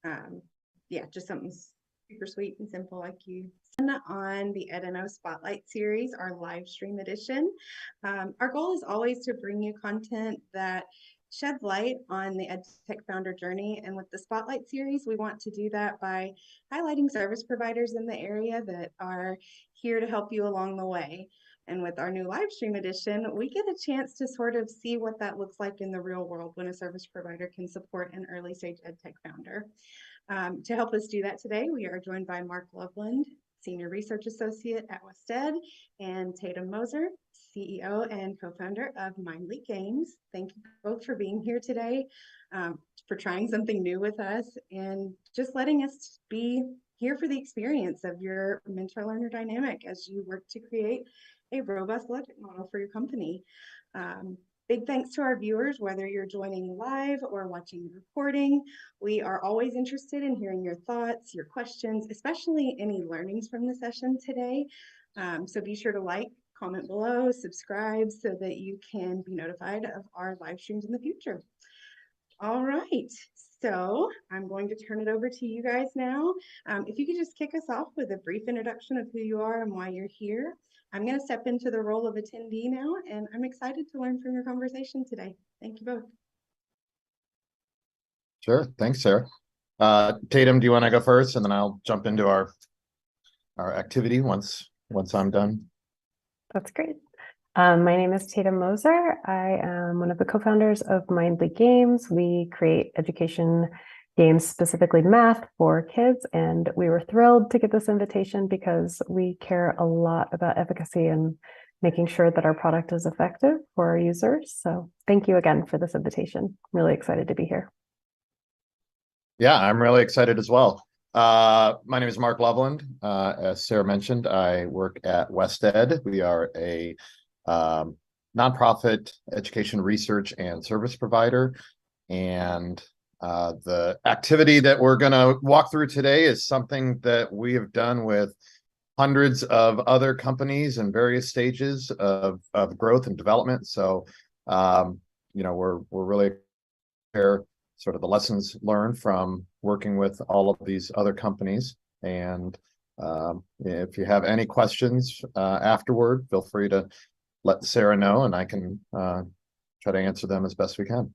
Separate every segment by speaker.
Speaker 1: Yeah, just something super sweet and simple like you. On the edinno Spotlight Series, our live stream edition. Our goal is always to bring you content that sheds light on the EdTech founder journey. And with the Spotlight Series, we want to do that by highlighting service providers in the area that are here to help you along the way. And with our new live stream edition, we get a chance to sort of see what that looks like in the real world when a service provider can support an early stage EdTech founder. To help us do that today, we are joined by Mark Loveland, Senior Research Associate at WestEd, and Tatum Moser, CEO and co-founder of Mindly Games. Thank you both for being here today, for trying something new with us, and just letting us be here for the experience of your mentor-learner dynamic as you work to create a robust logic model for your company. Big thanks to our viewers, whether you're joining live or watching the recording. We are always interested in hearing your thoughts, your questions, especially any learnings from the session today. So be sure to like, comment below, subscribe so that you can be notified of our live streams in the future. All right, so I'm going to turn it over to you guys now. If you could just kick us off with a brief introduction of who you are and why you're here. I'm going to step into the role of attendee now, and I'm excited to learn from your conversation today. Thank you both.
Speaker 2: Sure. Thanks, Sarah. Tatum, do you want to go first, and then I'll jump into our activity once I'm done?
Speaker 3: That's great. My name is Tatum Moser. I am one of the co-founders of Mindly Games. We create education games, specifically math, for kids, and we were thrilled to get this invitation because we care a lot about efficacy and making sure that our product is effective for our users. So thank you again for this invitation. I'm really excited to be here.
Speaker 2: Yeah, I'm really excited as well. My name is Mark Loveland. As Sarah mentioned, I work at WestEd. We are a nonprofit education research and service provider. And the activity that we're going to walk through today is something that we have done with hundreds of other companies in various stages of growth and development. So, we're really sort of the lessons learned from working with all of these other companies. And if you have any questions afterward, feel free to let Sarah know, and I can try to answer them as best we can.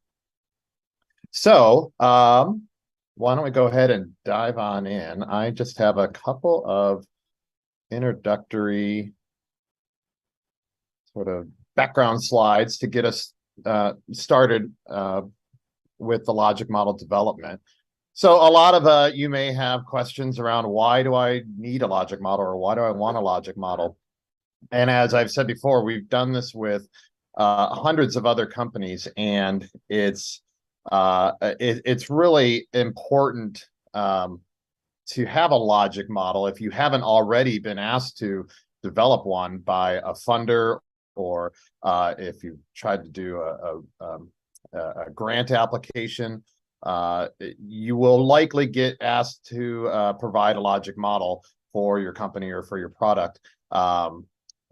Speaker 2: So why don't we go ahead and dive on in? I just have a couple of introductory sort of background slides to get us started with the logic model development. So a lot of you may have questions around, why do I need a logic model, or why do I want a logic model? And as I've said before, we've done this with hundreds of other companies, and it's really important to have a logic model if you haven't already been asked to develop one by a funder, or if you've tried to do a grant application. You will likely get asked to provide a logic model for your company or for your product.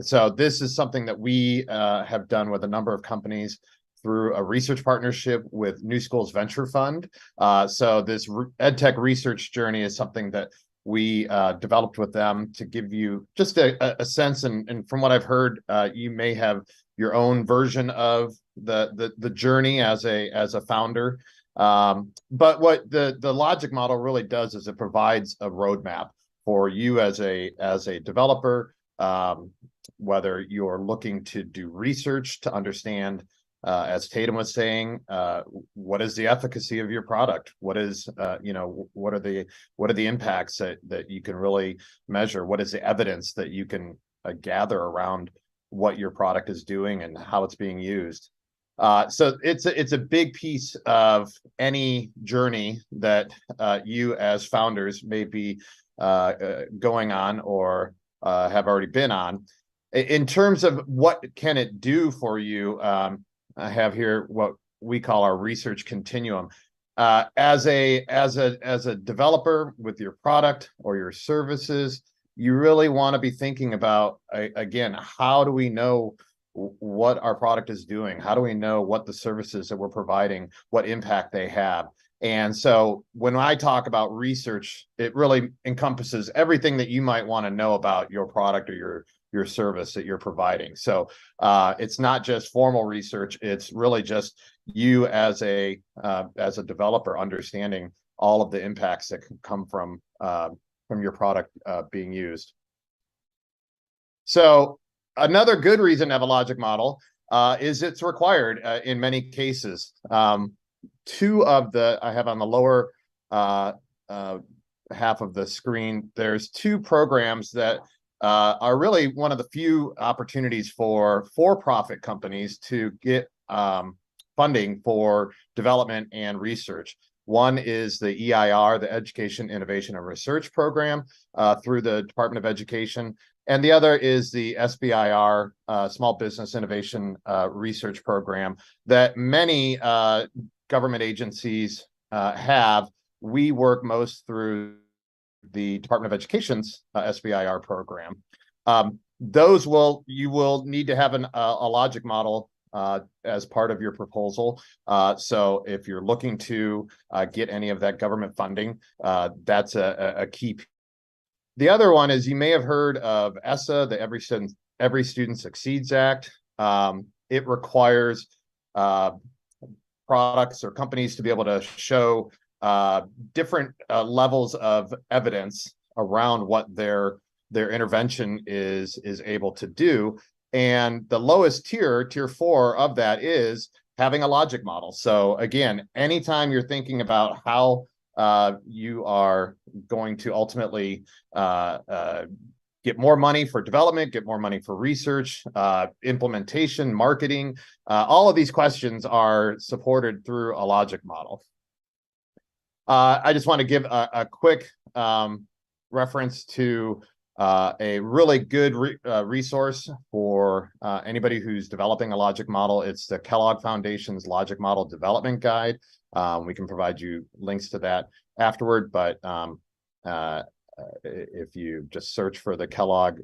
Speaker 2: So this is something that we have done with a number of companies through a research partnership with New Schools Venture Fund. So this EdTech research journey is something that we developed with them to give you just a sense. And from what I've heard, you may have your own version of the journey as a founder. But what the logic model really does is it provides a roadmap for you as a developer, whether you're looking to do research to understand, as Tatum was saying, what is the efficacy of your product? What is, what are the impacts that you can really measure? What is the evidence that you can gather around what your product is doing and how it's being used? So it's a big piece of any journey that you as founders may be going on or have already been on. In terms of what can it do for you, I have here what we call our research continuum. As a developer with your product or your services, you really want to be thinking about, again, how do we know what our product is doing? How do we know what the services that we're providing, what impact they have? And so when I talk about research, it really encompasses everything that you might want to know about your product or your service that you're providing. So it's not just formal research, it's really just you as a developer understanding all of the impacts that can come from your product being used. So another good reason to have a logic model is it's required in many cases. Two of the, I have on the lower half of the screen, there's two programs that are really one of the few opportunities for for-profit companies to get funding for development and research. One is the EIR, the Education, Innovation, and Research Program through the Department of Education. And the other is the SBIR, Small Business Innovation Research Program, that many government agencies have. We work most through the Department of Education's SBIR program. You will need to have a logic model as part of your proposal. So if you're looking to get any of that government funding, that's a key. The other one is, you may have heard of ESSA, the Every Student Succeeds Act. It requires products or companies to be able to show different levels of evidence around what their intervention is able to do. And the lowest tier 4 of that, is having a logic model. So again, anytime you're thinking about how you are going to ultimately get more money for development, get more money for research, implementation, marketing, all of these questions are supported through a logic model. I just want to give a quick reference to a really good resource for anybody who's developing a logic model. It's the Kellogg Foundation's Logic Model Development Guide. We can provide you links to that afterward, but if you just search for the Kellogg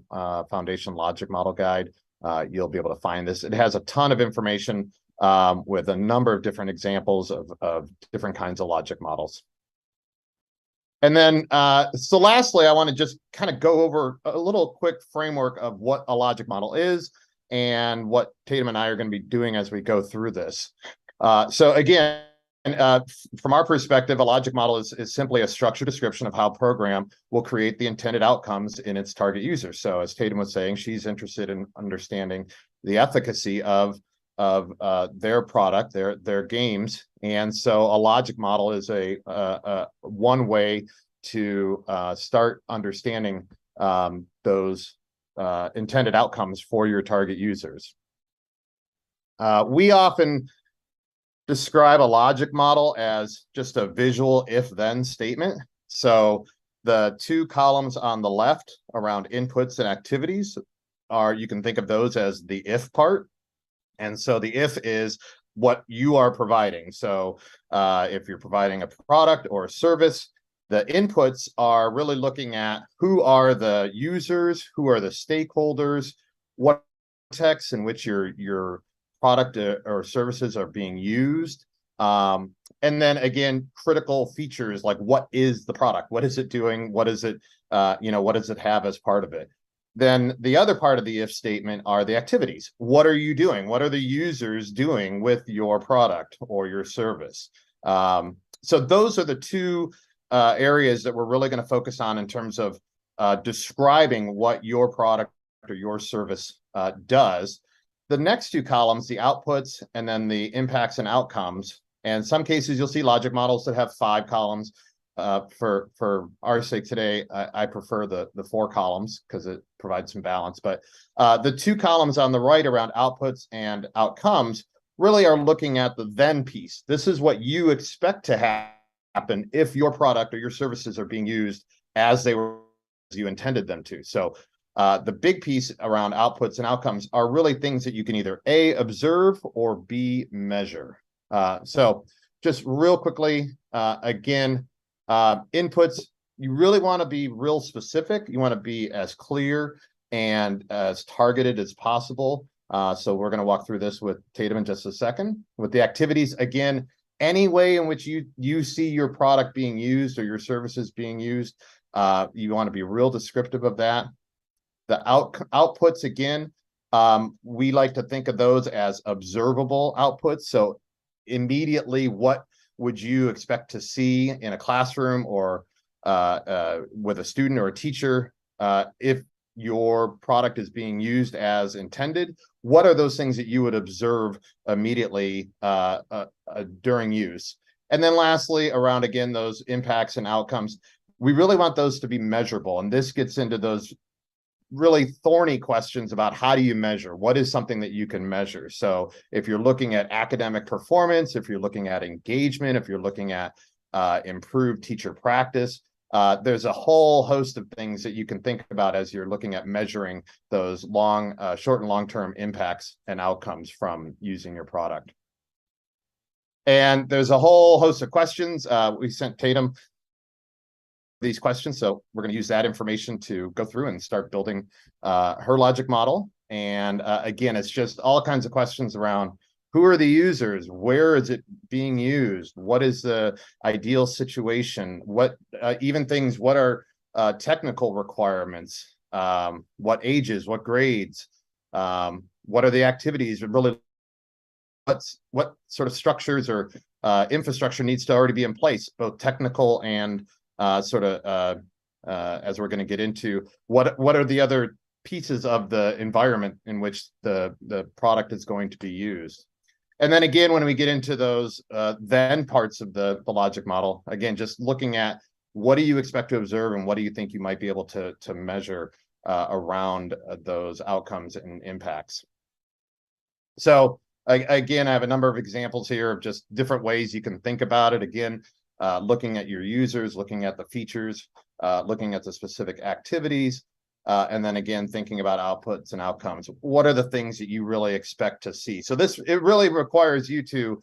Speaker 2: Foundation Logic Model Guide, you'll be able to find this. It has a ton of information with a number of different examples of different kinds of logic models. And then, so lastly, I want to just kind of go over a little quick framework of what a logic model is and what Tatum and I are going to be doing as we go through this. So again, from our perspective, a logic model is simply a structured description of how a program will create the intended outcomes in its target user. So as Tatum was saying, she's interested in understanding the efficacy of their product, their games. And so a logic model is a one way to start understanding those intended outcomes for your target users. We often describe a logic model as just a visual if-then statement. So the two columns on the left around inputs and activities you can think of those as the if part. And so the if is what you are providing. So if you're providing a product or a service, the inputs are really looking at who are the users, who are the stakeholders, what context in which your product or services are being used. And then again, critical features like, what is the product? What is it doing? What is it, what does it have as part of it? Then the other part of the if statement are the activities. What are you doing? What are the users doing with your product or your service? So those are the two areas that we're really going to focus on in terms of describing what your product or your service does. The next two columns, the outputs and then the impacts and outcomes. And in some cases, you'll see logic models that have 5 columns. For our sake today, I prefer the 4 columns because it provides some balance. But the 2 columns on the right around outputs and outcomes really are looking at the then piece. This is what you expect to happen if your product or your services are being used as you intended them to. So the big piece around outputs and outcomes are really things that you can either A, observe, or B, measure. So just real quickly, again, inputs, you really want to be real specific. You want to be as clear and as targeted as possible. So we're going to walk through this with Tatum in just a second. With the activities, again, any way in which you see your product being used or your services being used, you want to be real descriptive of that. The outputs, again, we like to think of those as observable outputs. So immediately, what would you expect to see in a classroom or with a student or a teacher if your product is being used as intended? What are those things that you would observe immediately during use? And then lastly, around, again, those impacts and outcomes, we really want those to be measurable. And this gets into those really thorny questions about how do you measure? What is something that you can measure? So if you're looking at academic performance, if you're looking at engagement, if you're looking at improved teacher practice, there's a whole host of things that you can think about as you're looking at measuring those short and long-term impacts and outcomes from using your product. And there's a whole host of questions. We sent Tatum these questions, so we're going to use that information to go through and start building her logic model. And again, it's just all kinds of questions around who are the users, where is it being used, what is the ideal situation, what even things, what are technical requirements, what ages, what grades, what are the activities, really what sort of structures or infrastructure needs to already be in place, both technical and as we're going to get into, what are the other pieces of the environment in which the product is going to be used. And then again, when we get into those then parts of the logic model, again, just looking at what do you expect to observe and what do you think you might be able to measure around those outcomes and impacts. So again, I have a number of examples here of just different ways you can think about it. Again, looking at your users, looking at the features, looking at the specific activities, and then again, thinking about outputs and outcomes. What are the things that you really expect to see? So it really requires you to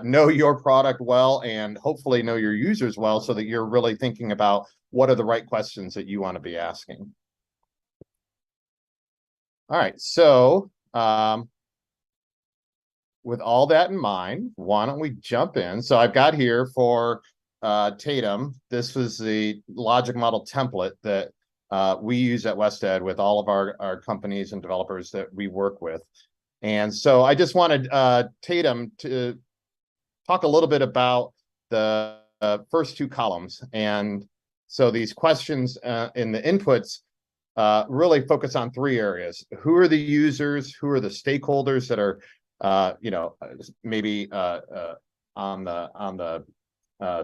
Speaker 2: know your product well and hopefully know your users well so that you're really thinking about what are the right questions that you want to be asking. All right, so with all that in mind, why don't we jump in? So I've got here for Tatum, this was the logic model template that we use at WestEd with all of our companies and developers that we work with. And so I just wanted Tatum to talk a little bit about the first two columns. And so these questions in the inputs really focus on three areas. Who are the users? Who are the stakeholders that are maybe on the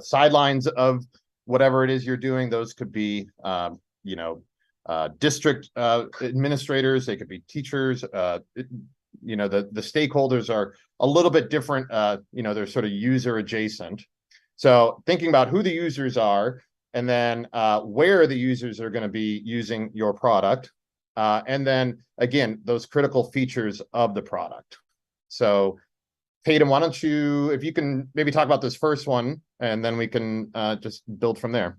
Speaker 2: sidelines of whatever it is you're doing? Those could be district administrators, they could be teachers. The stakeholders are a little bit different. They're sort of user adjacent. So thinking about who the users are, and then where the users are going to be using your product, and then again, those critical features of the product. So Tatum, why don't you, if you can maybe talk about this first one, and then we can just build from there.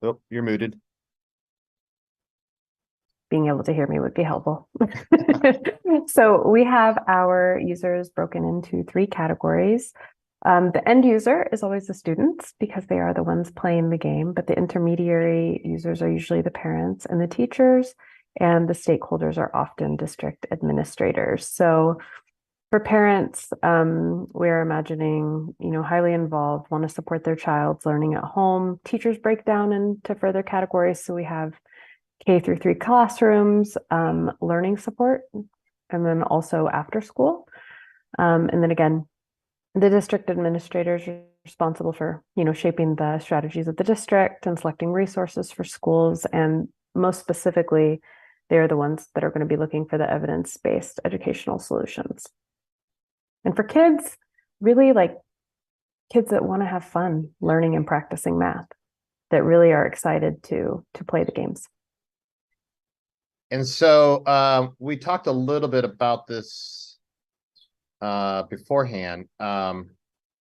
Speaker 2: Oh, you're muted.
Speaker 3: Being able to hear me would be helpful. So we have our users broken into three categories. The end user is always the students because they are the ones playing the game, but the intermediary users are usually the parents and the teachers, and the stakeholders are often district administrators. So for parents, we're imagining, highly involved, want to support their child's learning at home. Teachers break down into further categories. So we have K-3 classrooms, learning support, and then also after school. And then again, the district administrators are responsible for, shaping the strategies of the district and selecting resources for schools. And most specifically, they're the ones that are going to be looking for the evidence-based educational solutions. And for kids, really like kids that want to have fun learning and practicing math, that really are excited to play the games.
Speaker 2: And so we talked a little bit about this beforehand. So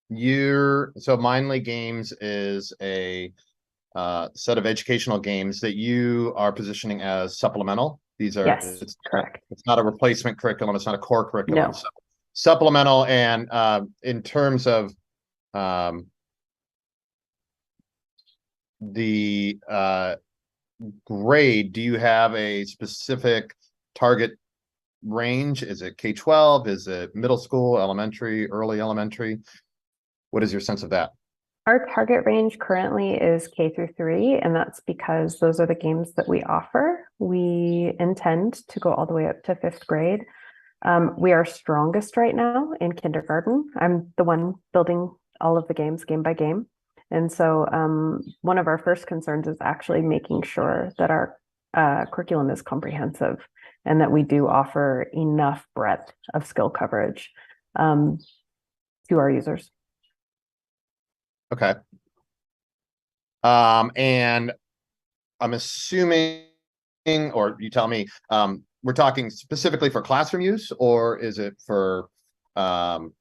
Speaker 2: Mindly Games is a set of educational games that you are positioning as supplemental These are,
Speaker 3: Yes, correct.
Speaker 2: it's not a replacement curriculum. It's not a core curriculum.
Speaker 3: No.
Speaker 2: So supplemental. And in terms of the grade, do you have a specific target range? Is it K-12? Is it middle school, elementary, early elementary? What is your sense of that?
Speaker 3: Our target range currently is K through 3, and that's because those are the games that we offer. We intend to go all the way up to 5th grade. We are strongest right now in kindergarten. I'm the one building all of the games game by game. And so one of our first concerns is actually making sure that our curriculum is comprehensive and that we do offer enough breadth of skill coverage to our users.
Speaker 2: Okay. And I'm assuming, or you tell me, we're talking specifically for classroom use, or is it for home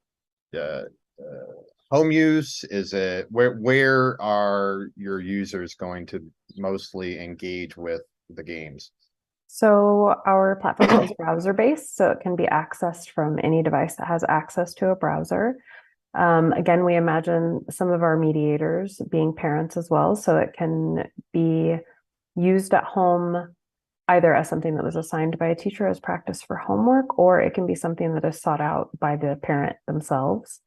Speaker 2: use? Is it where are your users going to mostly engage with the games?
Speaker 3: So our platform is browser-based, so it can be accessed from any device that has access to a browser. Again, we imagine some of our mediators being parents as well, so it can be used at home either as something that was assigned by a teacher as practice for homework, or it can be something that is sought out by the parent themselves.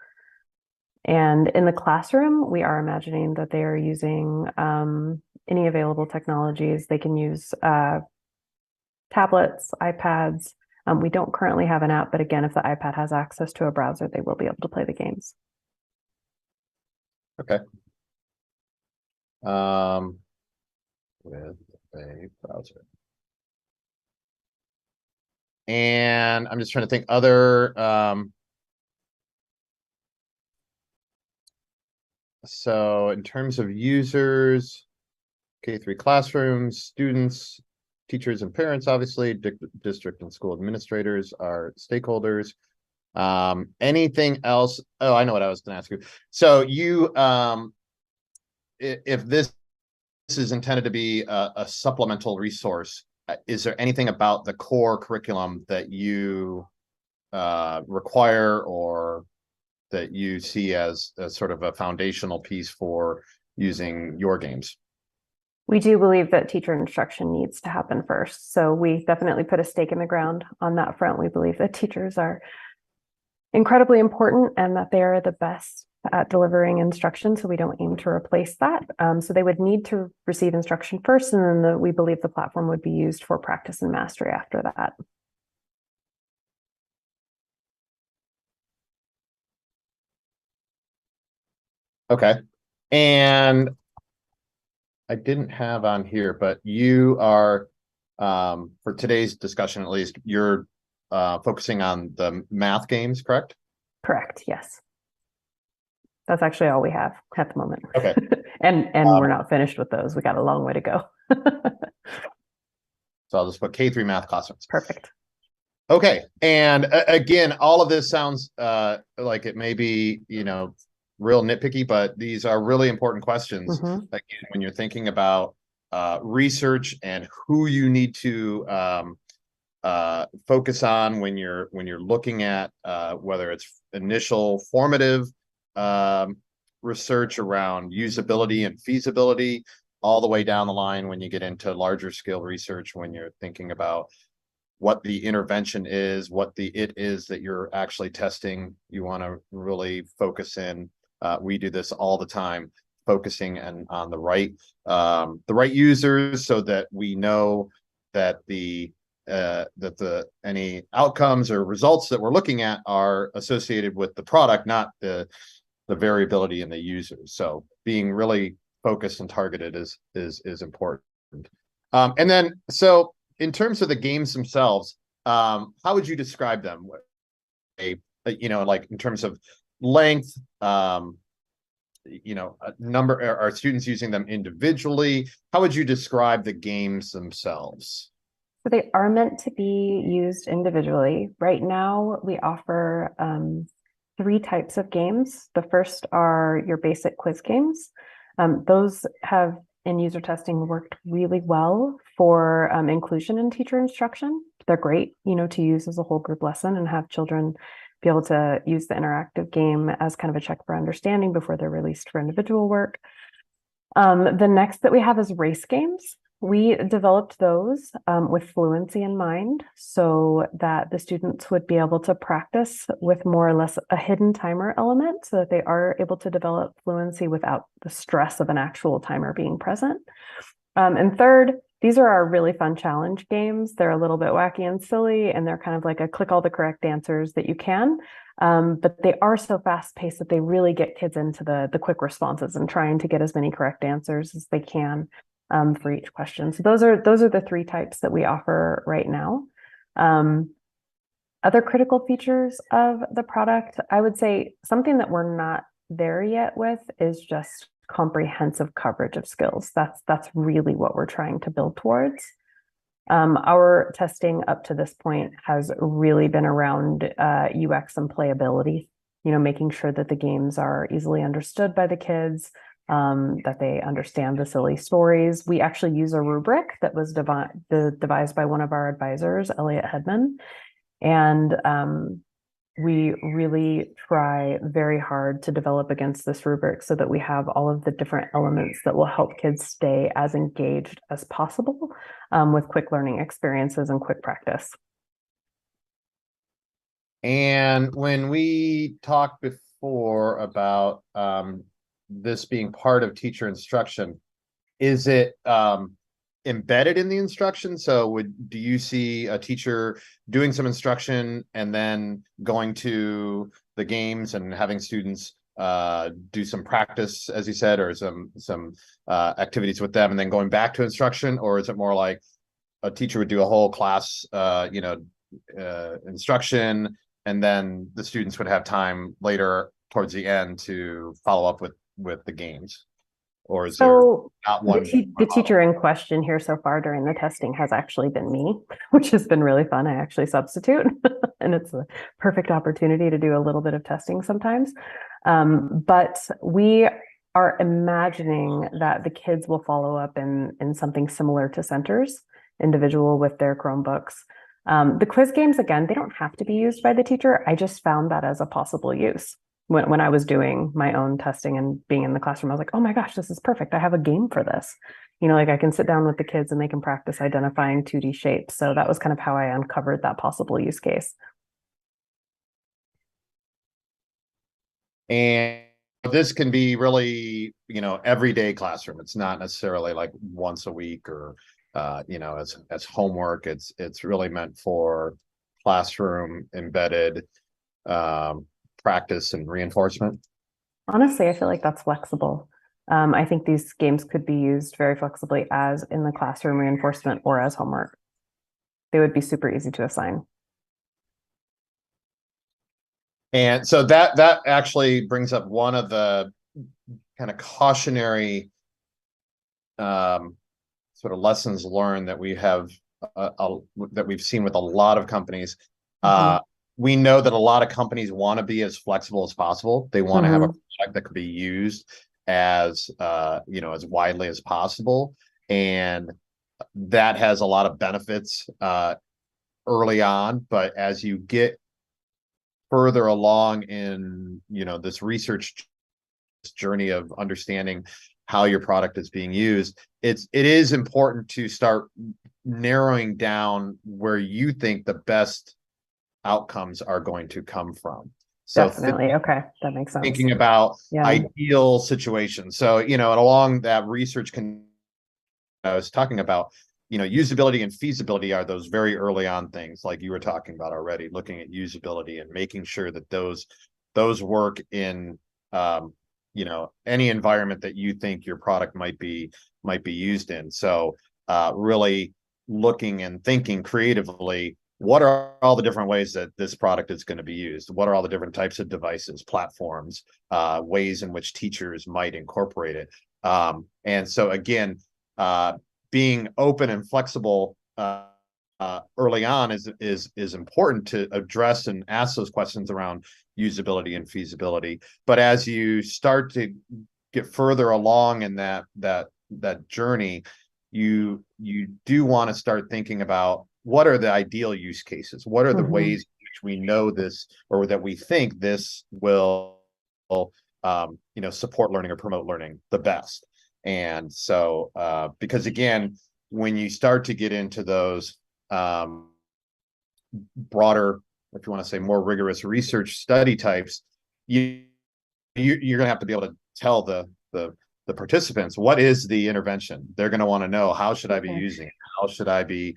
Speaker 3: And in the classroom, we are imagining that they are using any available technologies. They can use tablets, iPads. We don't currently have an app, but again, if the iPad has access to a browser, they will be able to play the games.
Speaker 2: Okay. With a browser. And I'm just trying to think other so in terms of users, K-3 classrooms, students, teachers and parents, obviously, district and school administrators are stakeholders. Anything else? Oh, I know what I was going to ask you. So you, if this is intended to be a supplemental resource, is there anything about the core curriculum that you require or that you see as sort of a foundational piece for using your games?
Speaker 3: We do believe that teacher instruction needs to happen first. So we definitely put a stake in the ground on that front. We believe that teachers are incredibly important and that they are the best at delivering instruction. So we don't aim to replace that. So they would need to receive instruction first, and then we believe the platform would be used for practice and mastery after that.
Speaker 2: Okay. And I didn't have on here, but you are, for today's discussion, at least, you're focusing on the math games, correct?
Speaker 3: Correct, yes. That's actually all we have at the moment.
Speaker 2: Okay.
Speaker 3: and we're not finished with those. We got a long way to go.
Speaker 2: So I'll just put K-3 math classrooms.
Speaker 3: Perfect.
Speaker 2: Okay. And again, all of this sounds like it may be, real nitpicky, but these are really important questions.
Speaker 3: Mm-hmm.
Speaker 2: Again, when you're thinking about research and who you need to focus on when you're looking at whether it's initial formative research around usability and feasibility, all the way down the line when you get into larger scale research, when you're thinking about what the intervention is, what it is that you're actually testing. You want to really focus in. We do this all the time, focusing on the right users, so that we know that any outcomes or results that we're looking at are associated with the product, not the variability in the users. So being really focused and targeted is important. And then, so in terms of the games themselves, how would you describe them? Like in terms of length, a number, are students using them individually? How would you describe the games themselves?
Speaker 3: So they are meant to be used individually. Right now, we offer 3 types of games. The first are your basic quiz games. Those have and user testing worked really well for inclusion in teacher instruction. They're great, to use as a whole group lesson and have children be able to use the interactive game as kind of a check for understanding before they're released for individual work. The next that we have is race games. We developed those with fluency in mind so that the students would be able to practice with more or less a hidden timer element so that they are able to develop fluency without the stress of an actual timer being present. And third, these are our really fun challenge games. They're a little bit wacky and silly, and they're kind of like a click all the correct answers that you can. But they are so fast paced that they really get kids into the quick responses and trying to get as many correct answers as they can for each question. So those are the three types that we offer right now. Other critical features of the product, I would say something that we're not there yet with is just comprehensive coverage of skills. That's really what we're trying to build towards. Our testing up to this point has really been around UX and playability, making sure that the games are easily understood by the kids, that they understand the silly stories. We actually use a rubric that was devised by one of our advisors, Elliot Hedman, and we really try very hard to develop against this rubric so that we have all of the different elements that will help kids stay as engaged as possible with quick learning experiences and quick practice.
Speaker 2: And when we talked before about this being part of teacher instruction, is it embedded in the instruction? So do you see a teacher doing some instruction and then going to the games and having students do some practice, as you said, or some activities with them and then going back to instruction? Or is it more like a teacher would do a whole class instruction, and then the students would have time later towards the end to follow up with the games? Or is there not one?
Speaker 3: The teacher in question here so far during the testing has actually been me, which has been really fun. I actually substitute, and it's a perfect opportunity to do a little bit of testing sometimes. But we are imagining that the kids will follow up in something similar to Center's individual with their Chromebooks. The quiz games, again, they don't have to be used by the teacher. I just found that as a possible use. When I was doing my own testing and being in the classroom, I was like, oh my gosh, this is perfect. I have a game for this. Like I can sit down with the kids and they can practice identifying 2D shapes. So that was kind of how I uncovered that possible use case.
Speaker 2: And this can be really, everyday classroom. It's not necessarily like once a week or, as homework. It's really meant for classroom embedded practice and reinforcement.
Speaker 3: Honestly, I feel like that's flexible. I think these games could be used very flexibly as in the classroom reinforcement or as homework. They would be super easy to assign.
Speaker 2: And so that actually brings up one of the kind of cautionary sort of lessons learned that we have that we've seen with a lot of companies. We know that a lot of companies want to be as flexible as possible. They want to have a product that could be used as as widely as possible, and that has a lot of benefits early on. But as you get further along in this research journey of understanding how your product is being used, it is important to start narrowing down where you think the best outcomes are going to come from. So
Speaker 3: definitely. Okay, that makes sense.
Speaker 2: Thinking about ideal situations. So, and along that research I was talking about, usability and feasibility are those very early on things like you were talking about already, looking at usability and making sure that those work in any environment that you think your product might be used in. So really looking and thinking creatively, what are all the different ways that this product is going to be used? What are all the different types of devices, platforms, ways in which teachers might incorporate it? And so again, being open and flexible early on is important to address and ask those questions around usability and feasibility. But as you start to get further along in that that journey, you do want to start thinking about what are the ideal use cases? What are the ways in which we know this, or that we think this will, support learning or promote learning the best? And so, because again, when you start to get into those broader, if you want to say more rigorous research study types, you're going to have to be able to tell the participants what is the intervention. They're going to want to know, how should I be using it? How should I be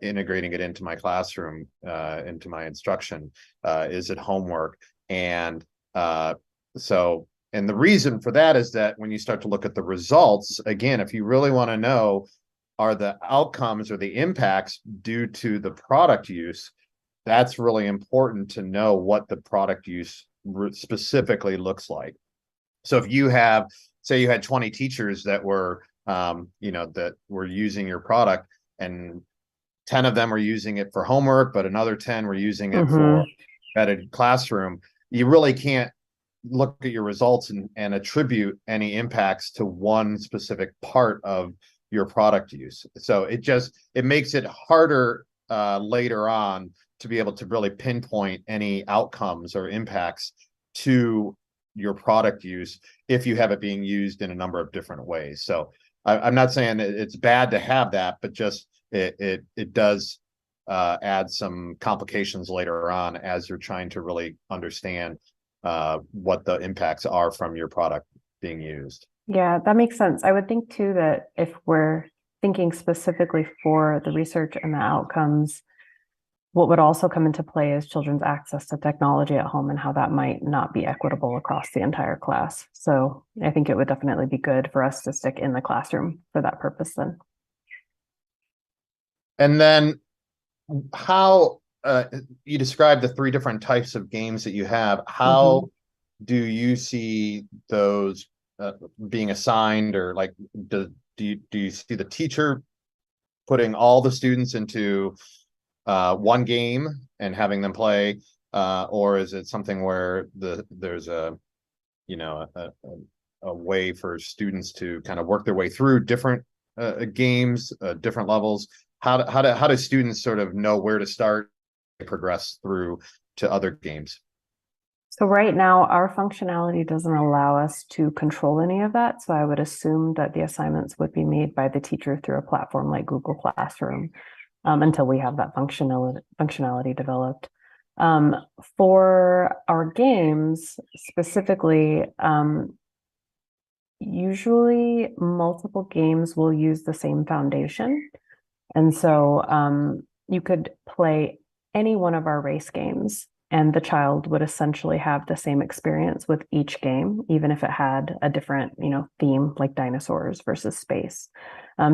Speaker 2: integrating it into my classroom, into my instruction? Is it homework? And and the reason for that is that when you start to look at the results, again, if you really want to know, are the outcomes or the impacts due to the product use, that's really important to know what the product use specifically looks like. So if you have, say you had 20 teachers that were, that were using your product, and 10 of them were using it for homework, but another 10 were using it for embedded classroom, you really can't look at your results and attribute any impacts to one specific part of your product use. So it makes it harder later on to be able to really pinpoint any outcomes or impacts to your product use if you have it being used in a number of different ways. So I'm not saying it's bad to have that, but just it does add some complications later on as you're trying to really understand what the impacts are from your product being used.
Speaker 3: Yeah, that makes sense. I would think too that if we're thinking specifically for the research and the outcomes, what would also come into play is children's access to technology at home and how that might not be equitable across the entire class. So I think it would definitely be good for us to stick in the classroom for that purpose then.
Speaker 2: And then how you described the 3 different types of games that you have. How do you see those being assigned, or like, do you see the teacher putting all the students into one game and having them play, or is it something where there's a way for students to kind of work their way through different games, different levels? How do students sort of know where to start and progress through to other games?
Speaker 3: So right now, our functionality doesn't allow us to control any of that. So I would assume that the assignments would be made by the teacher through a platform like Google Classroom, until we have that functionality developed. For our games specifically, usually multiple games will use the same foundation. And so you could play any one of our race games, and the child would essentially have the same experience with each game, even if it had a different, theme, like dinosaurs versus space.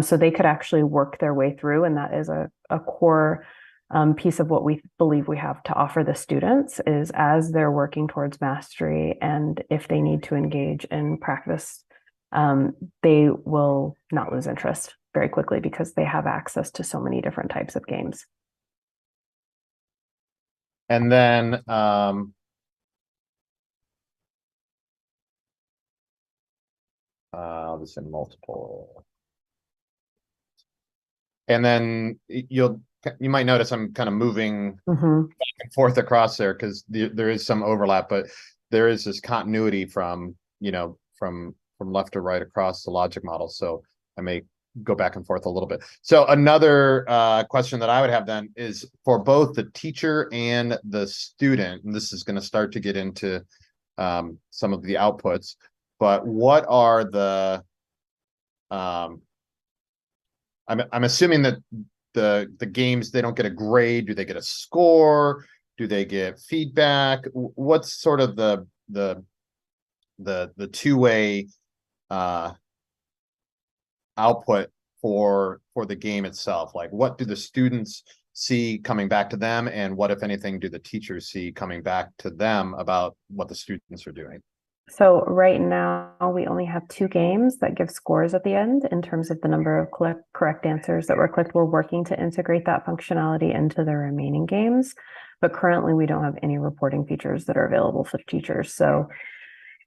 Speaker 3: So they could actually work their way through, and that is a core piece of what we believe we have to offer the students, is as they're working towards mastery, and if they need to engage in practice, they will not lose interest very quickly because they have access to so many different types of games.
Speaker 2: And then I'll just say multiple. And then you might notice I'm kind of moving back and forth across there, because there is some overlap, but there is this continuity from left to right across the logic model. So I may go back and forth a little bit. So another question that I would have then is for both the teacher and the student, and this is going to start to get into some of the outputs, but what are the I'm assuming that the games, they don't get a grade. Do they get a score? Do they get feedback? What's sort of the two-way output for the game itself? Like, what do the students see coming back to them, and what, if anything, do the teachers see coming back to them about what the students are doing?
Speaker 3: So right now we only have 2 games that give scores at the end in terms of the number of correct answers that were clicked. We're working to integrate that functionality into the remaining games, but currently we don't have any reporting features that are available for teachers. So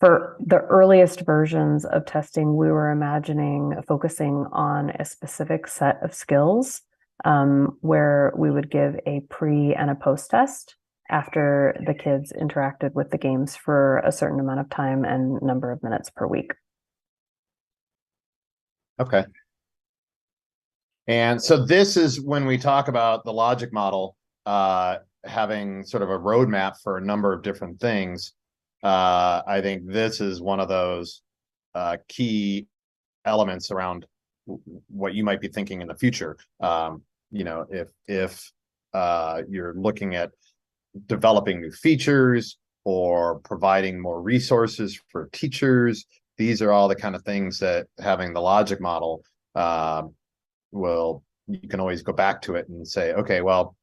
Speaker 3: For the earliest versions of testing, we were imagining focusing on a specific set of skills, where we would give a pre and a post test after the kids interacted with the games for a certain amount of time and number of minutes per week.
Speaker 2: Okay. And so this is when we talk about the logic model, having sort of a roadmap for a number of different things. I think this is one of those key elements around what you might be thinking in the future. You know, if you're looking at developing new features or providing more resources for teachers, these are all the kind of things that having the logic model you can always go back to it and say, okay, well,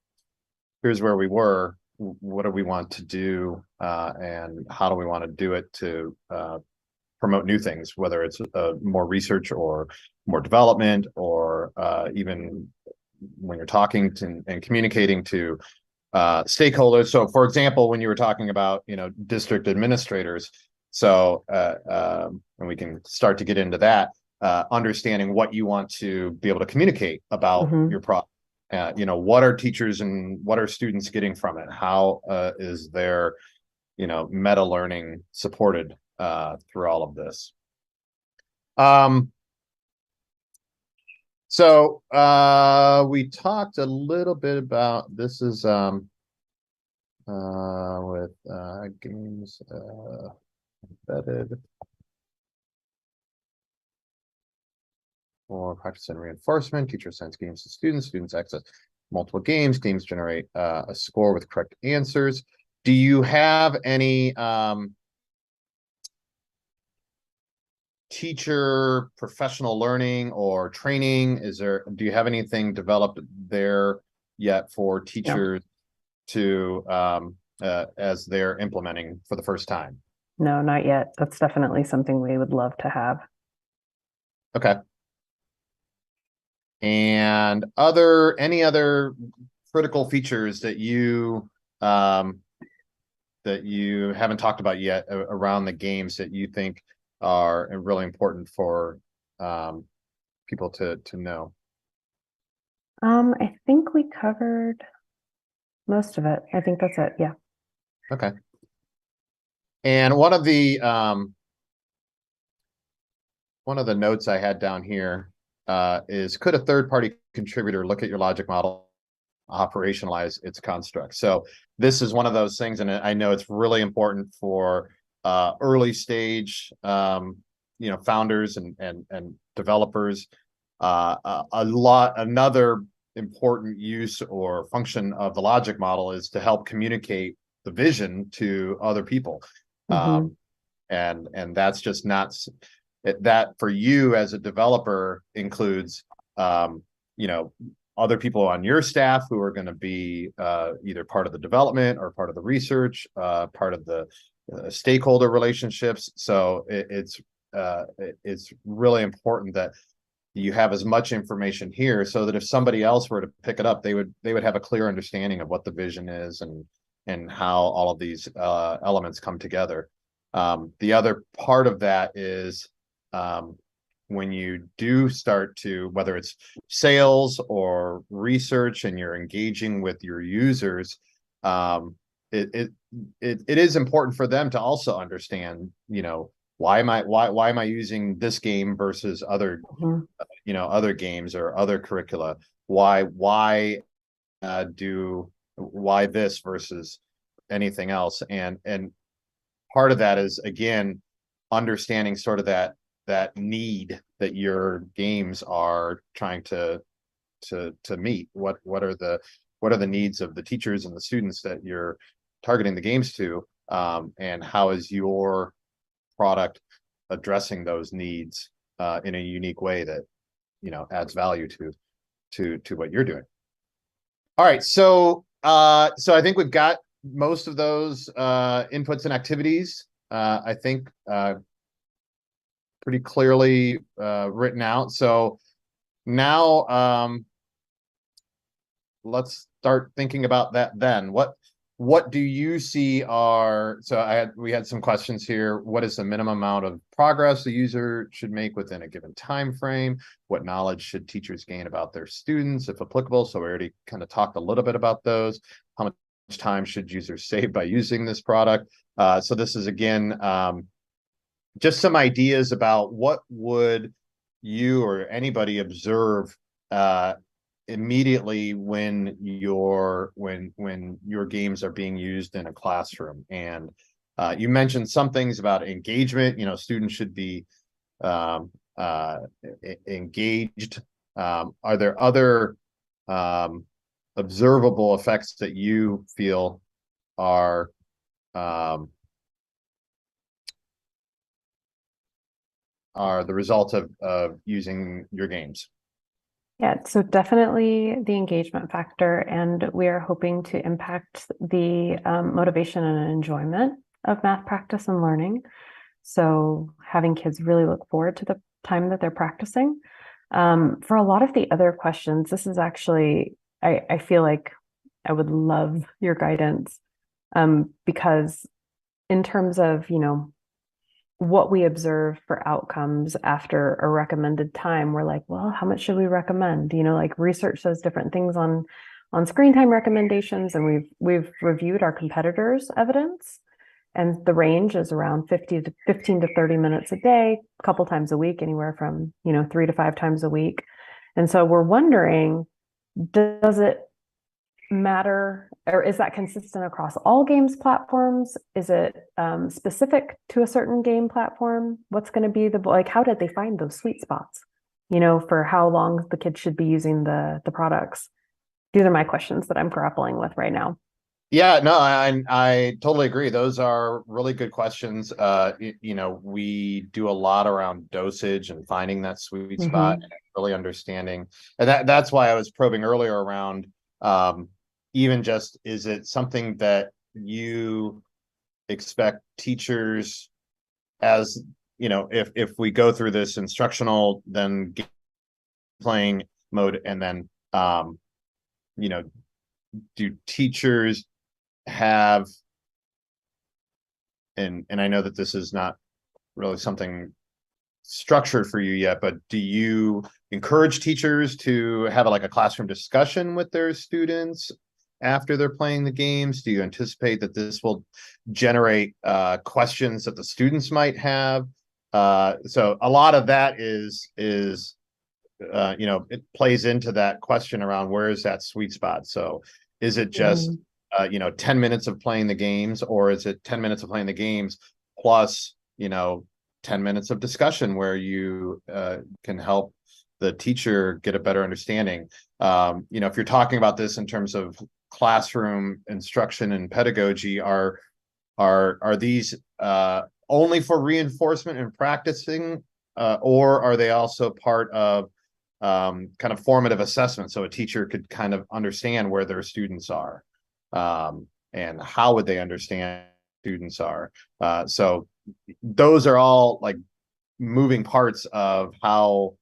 Speaker 2: here's where we were. What do we want to do, and how do we want to do it to promote new things, whether it's more research or more development, or even when you're talking to and communicating to stakeholders. So, for example, when you were talking about, you know, district administrators, so and we can start to get into that, understanding what you want to be able to communicate about your product. You know, what are teachers and what are students getting from it? How is their, you know, meta learning supported through all of this? So we talked a little bit about this is with games embedded for practice and reinforcement. Teacher sends games to students. Students access multiple games. Games generate a score with correct answers. Do you have any teacher professional learning or training? Do you have anything developed there yet for teachers to as they're implementing for the first time?
Speaker 3: No, not yet. That's definitely something we would love to have.
Speaker 2: Okay. And any other critical features that you haven't talked about yet around the games that you think are really important for people to know?
Speaker 3: I think we covered most of it. I think that's it. Yeah.
Speaker 2: Okay. And one of the notes I had down here is, could a third-party contributor look at your logic model, operationalize its construct? So this is one of those things, and I know it's really important for early stage you know, founders and developers. Another important use or function of the logic model is to help communicate the vision to other people. And that's just not that for you as a developer includes you know, other people on your staff who are going to be either part of the development or part of the research, part of the stakeholder relationships. So it's really important that you have as much information here so that if somebody else were to pick it up, they would have a clear understanding of what the vision is and how all of these elements come together. The other part of that is when you do start to, whether it's sales or research, and you're engaging with your users, it is important for them to also understand, you know, why am I using this game versus other you know, other games or other curricula? Why this versus anything else? And part of that is, again, understanding sort of that need that your games are trying to meet. What are the needs of the teachers and the students that you're targeting the games to, and how is your product addressing those needs in a unique way that, you know, adds value to what you're doing. All right, so I think we've got most of those inputs and activities, I think, pretty clearly written out. So now let's start thinking about that then. what do you see are, so we had some questions here. What is the minimum amount of progress the user should make within a given time frame? What knowledge should teachers gain about their students, if applicable? So we already kind of talked a little bit about those. How much time should users save by using this product? So this is, again, just some ideas about what would you or anybody observe immediately when your games are being used in a classroom. And you mentioned some things about engagement. Students should be engaged. Are there other observable effects that you feel are the result of using your games?
Speaker 3: Yeah, so definitely the engagement factor, and we are hoping to impact the motivation and enjoyment of math practice and learning. So having kids really look forward to the time that they're practicing. For a lot of the other questions, this is actually, I feel like I would love your guidance, because in terms of, what we observe for outcomes after a recommended time, we're like, well, how much should we recommend? Like research says different things on screen time recommendations, and we've reviewed our competitors' evidence, and the range is around 15 to 30 minutes a day, a couple times a week, anywhere from 3 to 5 times a week. And so we're wondering, does it matter, or is that consistent across all games platforms? Is it specific to a certain game platform? What's going to be how did they find those sweet spots, for how long the kids should be using the products? These are my questions that I'm grappling with right now.
Speaker 2: Yeah, no, I totally agree. Those are really good questions. We do a lot around dosage and finding that sweet spot, and really understanding, and that's why I was probing earlier around even just, is it something that you expect teachers, as if we go through this instructional, then playing mode, and then do teachers have, and I know that this is not really something structured for you yet, but do you encourage teachers to have a classroom discussion with their students after they're playing the games? Do you anticipate that this will generate questions that the students might have? So a lot of that is it plays into that question around where is that sweet spot. So is it just 10 minutes of playing the games, or is it 10 minutes of playing the games plus 10 minutes of discussion where you can help the teacher get a better understanding? If you're talking about this in terms of classroom instruction and pedagogy, are these only for reinforcement and practicing, or are they also part of kind of formative assessment, so a teacher could kind of understand where their students are, and how would they understand students are? So those are all moving parts of how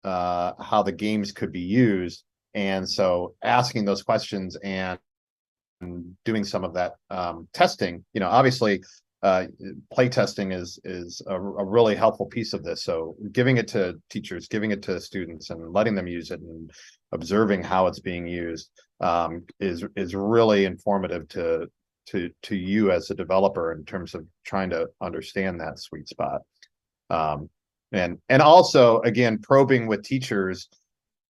Speaker 2: the games could be used. And so asking those questions and doing some of that testing, obviously play testing is a really helpful piece of this. So giving it to teachers, giving it to students, and letting them use it and observing how it's being used is really informative to you as a developer in terms of trying to understand that sweet spot. And also, again, probing with teachers.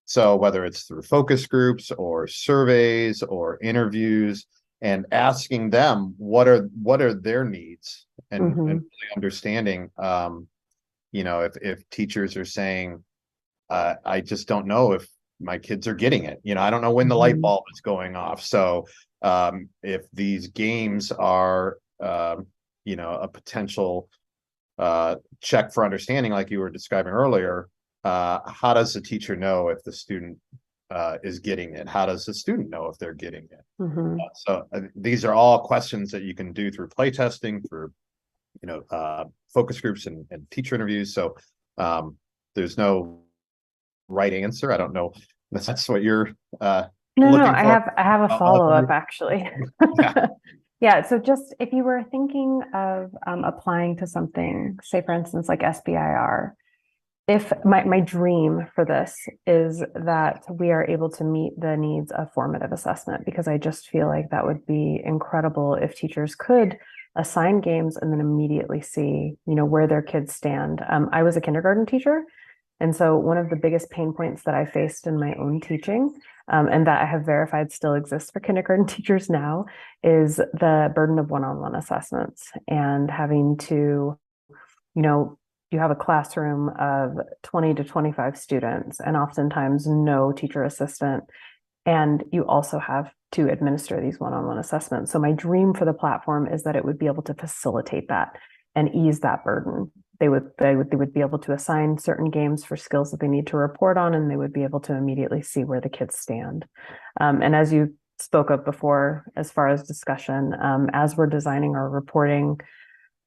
Speaker 2: So whether it's through focus groups or surveys or interviews, and asking them what are their needs, and really understanding, if teachers are saying, I just don't know if my kids are getting it. I don't know when the light bulb is going off. So if these games are, a potential check for understanding, like you were describing earlier, how does the teacher know if the student is getting it? How does the student know if they're getting it? So these are all questions that you can do through play testing, through focus groups and teacher interviews. So there's no right answer. I don't know if that's what you're
Speaker 3: No,
Speaker 2: looking
Speaker 3: I
Speaker 2: for.
Speaker 3: have a follow-up actually. Yeah, so just if you were thinking of applying to something, say for instance, like SBIR, if my dream for this is that we are able to meet the needs of formative assessment, because I just feel like that would be incredible if teachers could assign games and then immediately see, where their kids stand. I was a kindergarten teacher, and so one of the biggest pain points that I faced in my own teaching, and that I have verified still exists for kindergarten teachers now, is the burden of one-on-one assessments and having to, you have a classroom of 20 to 25 students and oftentimes no teacher assistant. And you also have to administer these one-on-one assessments. So my dream for the platform is that it would be able to facilitate that and ease that burden. They would be able to assign certain games for skills that they need to report on, and they would be able to immediately see where the kids stand. And as you spoke of before, as far as discussion, as we're designing our reporting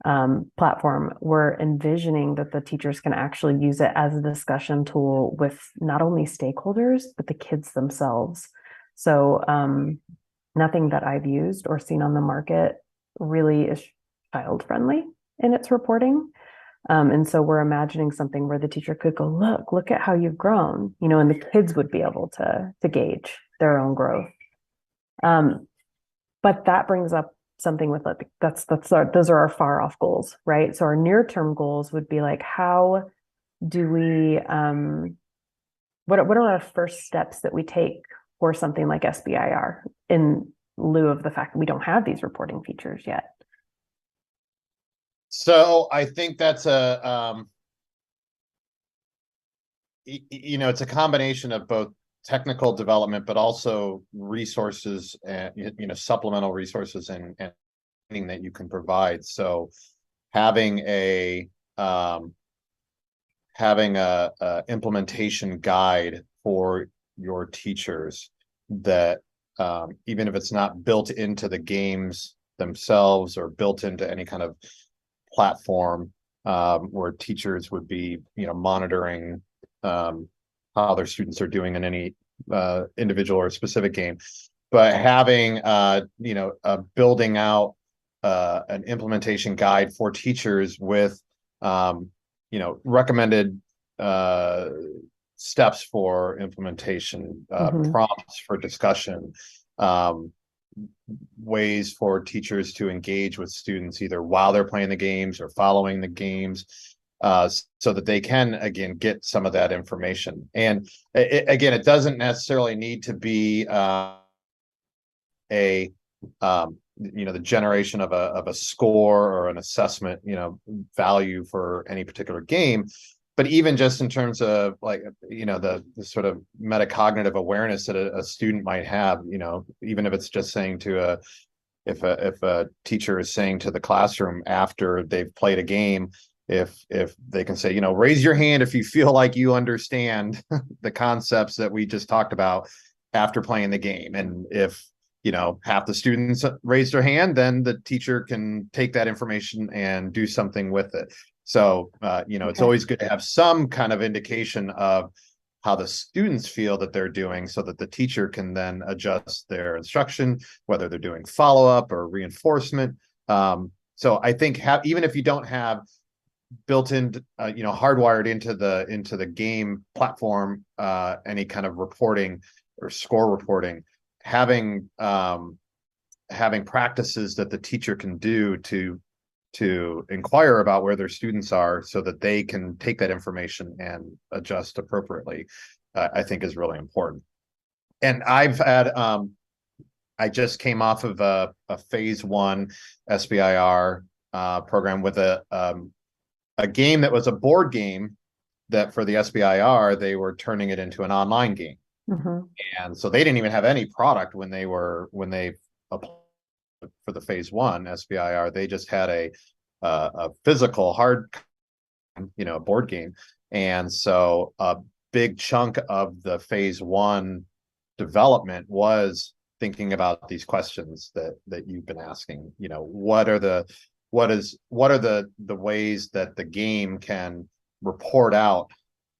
Speaker 3: platform, we're envisioning that the teachers can actually use it as a discussion tool with not only stakeholders, but the kids themselves. So nothing that I've used or seen on the market really is child friendly in its reporting. And so we're imagining something where the teacher could go, look at how you've grown, and the kids would be able to gauge their own growth. But that brings up something with like, those are our far off goals, right? So our near term goals would be like, how do we, what are our first steps that we take for something like SBIR in lieu of the fact that we don't have these reporting features yet?
Speaker 2: So I think that's it's a combination of both technical development, but also resources and, supplemental resources and that you can provide. So having a implementation guide for your teachers that even if it's not built into the games themselves or built into any kind of platform where teachers would be, monitoring how their students are doing in any individual or specific game, but having building out an implementation guide for teachers with recommended steps for implementation, prompts for discussion, ways for teachers to engage with students either while they're playing the games or following the games, so that they can again get some of that information. And it doesn't necessarily need to be the generation of a score or an assessment value for any particular game, but even just in terms of like the sort of metacognitive awareness that a student might have, even if it's just saying to if a teacher is saying to the classroom after they've played a game, if they can say, raise your hand if you feel like you understand the concepts that we just talked about after playing the game. And if half the students raise their hand, then the teacher can take that information and do something with it. So it's always good to have some kind of indication of how the students feel that they're doing, so that the teacher can then adjust their instruction, whether they're doing follow-up or reinforcement. So I think even if you don't have built in, hardwired into the game platform, any kind of reporting or score reporting, having practices that the teacher can do to inquire about where their students are so that they can take that information and adjust appropriately, I think is really important. And I've had, I just came off of a phase 1 SBIR program with a game that was a board game that for the SBIR, they were turning it into an online game. And so they didn't even have any product when they applied for the phase 1 SBIR. They just had a physical hard, board game. And so a big chunk of the phase 1 development was thinking about these questions that you've been asking. What are the ways that the game can report out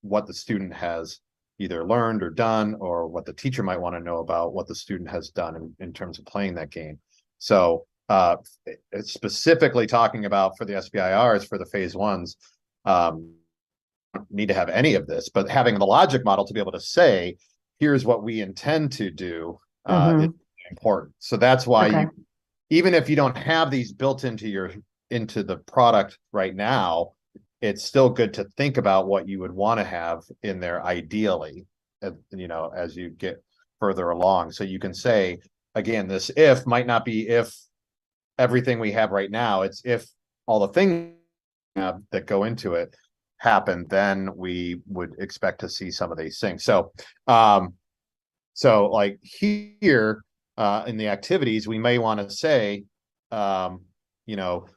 Speaker 2: what the student has either learned or done, or what the teacher might want to know about what the student has done in terms of playing that game. So it's specifically talking about for the SBIRs for the phase ones, need to have any of this, but having the logic model to be able to say, here's what we intend to do, is important. So that's why
Speaker 3: Okay.
Speaker 2: you, even if you don't have these built into the product right now, it's still good to think about what you would want to have in there ideally, you know, as you get further along. So you can say, again, this if might not be if everything we have right now, it's if all the things that go into it happen, then we would expect to see some of these things. So like here in the activities, we may want to say, you know,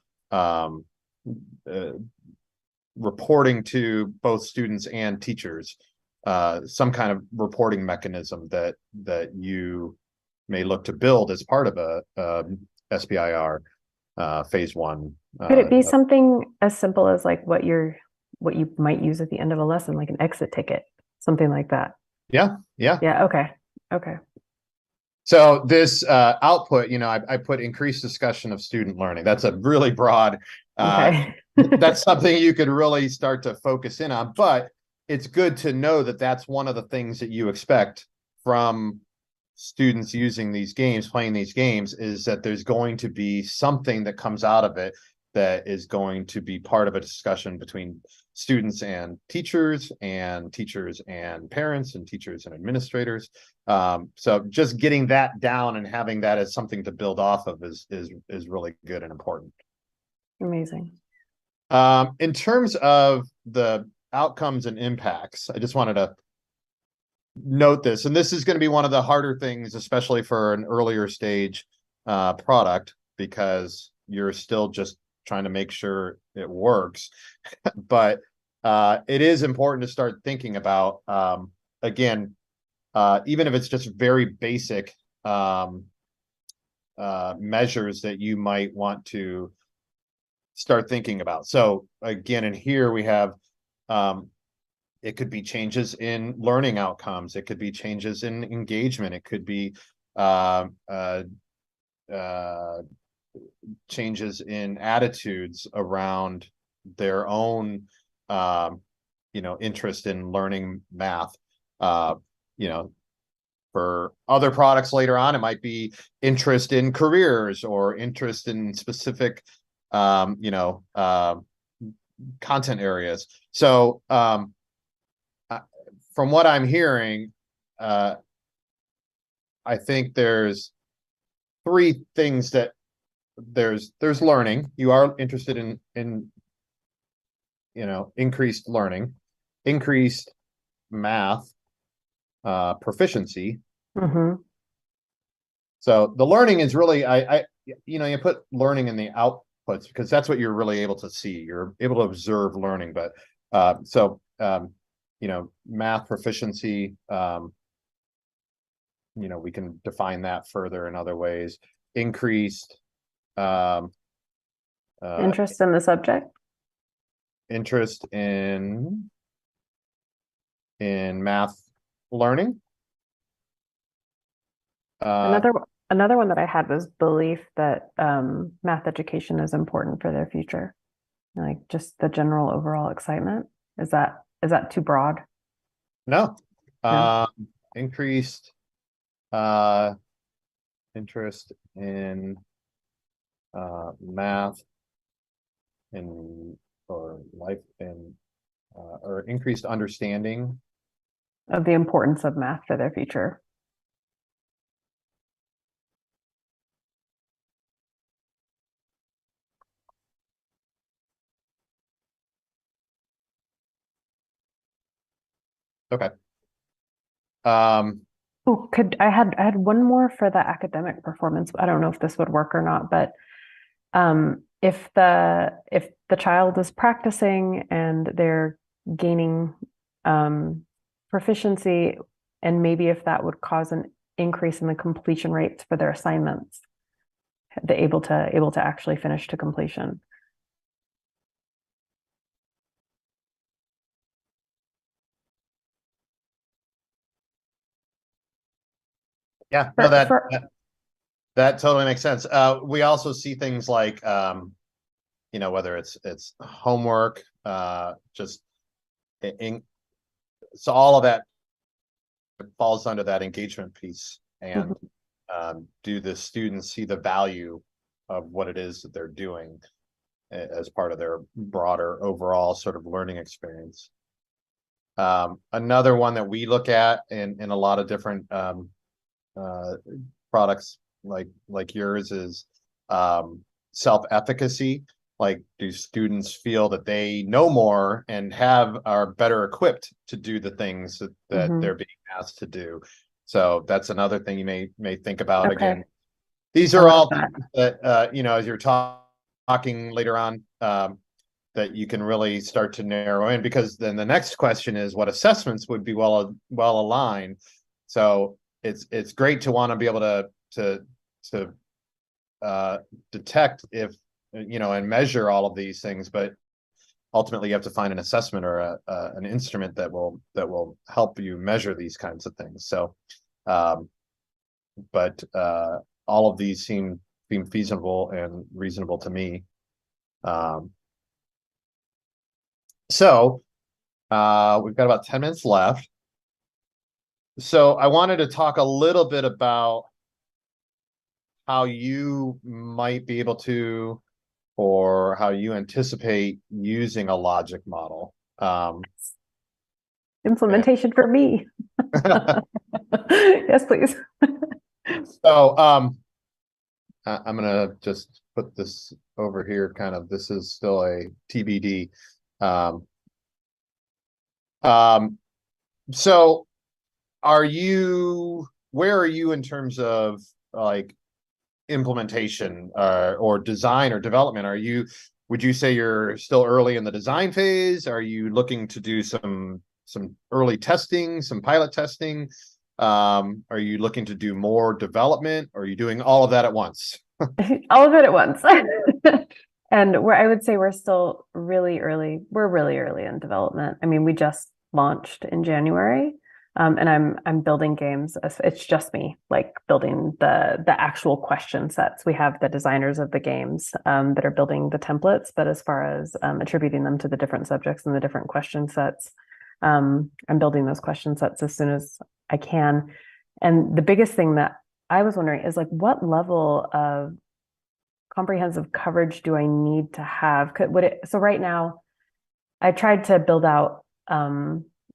Speaker 2: reporting to both students and teachers, some kind of reporting mechanism that you may look to build as part of a SBIR phase one.
Speaker 3: Could it be something as simple as like what you might use at the end of a lesson, like an exit ticket, something like that?
Speaker 2: Yeah.
Speaker 3: Yeah. Okay.
Speaker 2: So this output, you know, I put increased discussion of student learning. That's a really broad,
Speaker 3: Okay.
Speaker 2: that's something you could really start to focus in on, but it's good to know that that's one of the things that you expect from students using these games, playing these games, is that there's going to be something that comes out of it that is going to be part of a discussion between students and teachers and parents and teachers and administrators. So just getting that down and having that as something to build off of is really good and important.
Speaker 3: Amazing.
Speaker 2: In terms of the outcomes and impacts, I just wanted to note this, and this is going to be one of the harder things, especially for an earlier stage product, because you're still just trying to make sure it works. But it is important to start thinking about, again, even if it's just very basic measures that you might want to start thinking about. So again, in here we have, it could be changes in learning outcomes. It could be changes in engagement. It could be changes in attitudes around their own, you know, interest in learning math. You know, for other products later on, it might be interest in careers or interest in specific, you know, content areas. So from what I'm hearing, I think there's three things that there's learning. You are interested in you know, increased learning, increased math proficiency. So the learning is really, you know, you put learning in the outputs because that's what you're really able to see. You're able to observe learning, but you know, math proficiency, you know, we can define that further in other ways. Increased
Speaker 3: Interest in the subject.
Speaker 2: interest in math learning.
Speaker 3: Another one that I had was belief that math education is important for their future, like just the general overall excitement. Is that too broad?
Speaker 2: No.
Speaker 3: No?
Speaker 2: Increased interest in math or life and or increased understanding
Speaker 3: Of the importance of math for their future.
Speaker 2: Okay.
Speaker 3: Oh, I had one more for the academic performance. I don't know if this would work or not, but if the child is practicing and they're gaining proficiency, and maybe if that would cause an increase in the completion rates for their assignments, they're able to actually finish to completion.
Speaker 2: Yeah, no, That totally makes sense. We also see things like, whether it's homework, just so all of that falls under that engagement piece. And do the students see the value of what it is that they're doing as part of their broader overall sort of learning experience? Another one that we look at in a lot of different products like yours is self-efficacy. Like, do students feel that they know more and are better equipped to do the things that they're being asked to do? So that's another thing you may think about.
Speaker 3: Okay.
Speaker 2: Again, these are all things that as you're talking later on, that you can really start to narrow in, because then the next question is what assessments would be well aligned. So it's great to want to be able to detect if and measure all of these things, but ultimately you have to find an assessment or an instrument that will help you measure these kinds of things. So but all of these seem feasible and reasonable to me. So we've got about 10 minutes left. So I wanted to talk a little bit about how you might be able to, or how you anticipate using a logic model.
Speaker 3: Implementation for me. Yes, please.
Speaker 2: So I'm gonna just put this over here. Kind of, this is still a TBD. So where are you in terms of like implementation or design or development? Would you say you're still early in the design phase? Are you looking to do some early testing, some pilot testing? Are you looking to do more development? Or are you doing all of that at once?
Speaker 3: All of it at once. And I would say we're still really early. We're really early in development. I mean, we just launched in January. And I'm building games. It's just me, like building the actual question sets. We have the designers of the games that are building the templates, but as far as attributing them to the different subjects and the different question sets, I'm building those question sets as soon as I can. And the biggest thing that I was wondering is like, what level of comprehensive coverage do I need to have? So right now, I tried to build out